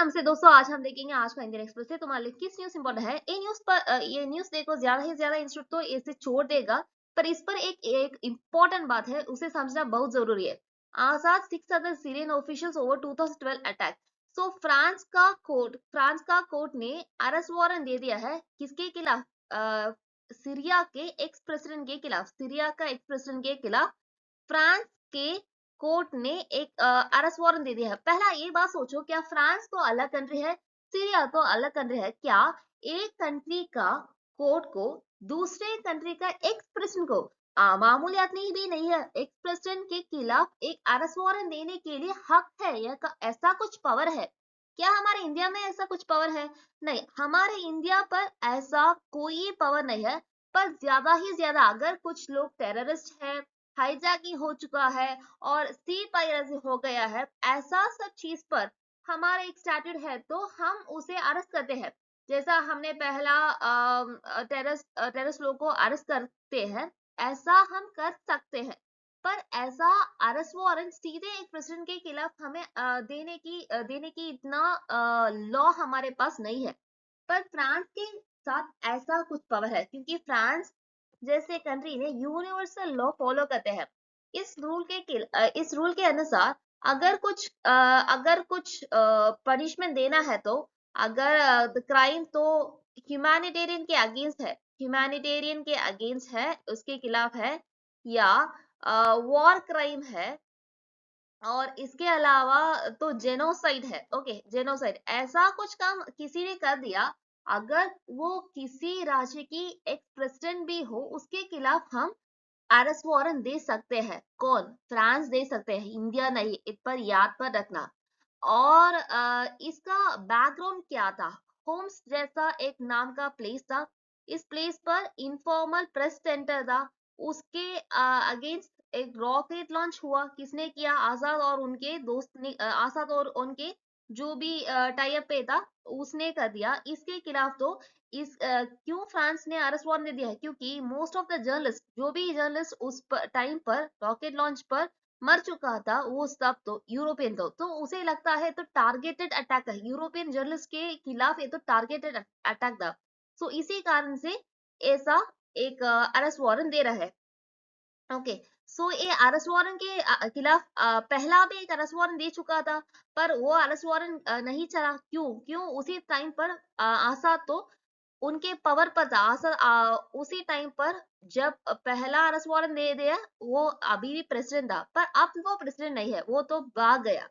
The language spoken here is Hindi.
नमस्ते दोस्तों, आज हम देखेंगे आज का इंडियन एक्सप्रेस से तुम्हारे लिए किस न्यूज़ इंपॉर्टेंट है। ये न्यूज़ पर ये न्यूज़ देखो, ज्यादा ही ज्यादा इंस्टीट्यूट तो इसे छोड़ देगा, पर इस पर एक एक इम्पोर्टेंट बात है, उसे समझना बहुत जरूरी है। आजाद 6 other Syrian officials over 2012 attack. सो फ्रांस का कोर्ट ने अरेस्ट वारंट दे दिया है किसके खिलाफ? सीरिया के एक्स प्रेसिडेंट के खिलाफ। सीरिया का एक्स प्रेसिडेंट के खिलाफ फ्रांस के कोर्ट ने एक अरेस्ट वारंट दे दिया है। पहला ये बात सोचो, क्या फ्रांस तो अलग कंट्री है, सीरिया तो अलग कंट्री है? क्या एक कंट्री का कोर्ट को दूसरे कंट्री का एक्स प्रेसिडेंट को मामूली आदमी भी नहीं है, एक्स प्रेसिडेंट के खिलाफ एक अरेस्ट वारंट देने के लिए हक है या ऐसा कुछ पावर है? क्या हमारे इंडिया में ऐसा कुछ पावर है? नहीं, हमारे इंडिया पर ऐसा कोई पावर नहीं है। पर ज्यादा ही ज्यादा अगर कुछ लोग टेररिस्ट है, हाईजैकिंग हो चुका है और सी पायरेसी हो गया है, ऐसा सब चीज पर हमारा एक स्टैट्यूट है तो हम उसे अरेस्ट करते हैं। जैसा हमने पहला टेररिस्ट लोग को अरेस्ट करते हैं, ऐसा हम कर सकते हैं। पर ऐसा अरेस्ट वारंट सीधे एक प्रेसिडेंट के खिलाफ हमें देने की इतना लॉ हमारे पास नहीं है। पर फ्रांस के साथ ऐसा कुछ पावर है, क्योंकि फ्रांस जैसे कंट्री ने यूनिवर्सल लॉ फॉलो करते हैं। इस रूल के अनुसार अगर कुछ पनिशमेंट देना है, तो अगर क्राइम तो ह्यूमैनिटेरियन के अगेंस्ट है, उसके खिलाफ है, या वॉर क्राइम है, और इसके अलावा तो जेनोसाइड है। ओके, जेनोसाइड ऐसा कुछ काम किसी ने कर दिया, अगर वो किसी राज्य की एक प्रेसिडेंट भी हो, उसके खिलाफ हम अरेस्ट वारंट दे सकते हैं। कौन? फ्रांस दे सकते हैं, इंडिया नहीं। इस पर याद पर रखना। और इसका बैकग्राउंड क्या था? होम्स जैसा एक नाम का प्लेस था। इस प्लेस पर इनफॉर्मल प्रेस सेंटर था। उसके अगेंस्ट एक रॉकेट लॉन्च हुआ। किसने किया? आजाद और उनके दोस्त ने, आजाद और उनके जो भी टाई अप पे था, उसने कर दिया। इसके खिलाफ तो क्यों फ्रांस ने अरेस्ट वारंट दे दिया है? क्योंकि मोस्ट ऑफ द जर्नलिस्ट, जो भी जर्नलिस्ट उस टाइम पर रॉकेट लॉन्च पर मर चुका था, वो सब तो यूरोपियन तो उसे लगता है तो टारगेटेड अटैक है, यूरोपियन जर्नलिस्ट के खिलाफ ये तो टारगेटेड अटैक था। सो इसी कारण से ऐसा एक अरेस्ट वारंट दे रहा है। ओके, सो ये अरेस्ट वारंट के खिलाफ पहला भी एक अरेस्ट वारंट दे चुका था, पर वो अरेस्ट वारंट नहीं चला। क्यों? क्यों उसी टाइम पर आसाद तो उनके पावर पर था। उसी टाइम पर जब पहला अरेस्ट वारंट दे दिया, वो अभी भी प्रेसिडेंट था, पर अब वो प्रेसिडेंट नहीं है, वो तो भाग गया।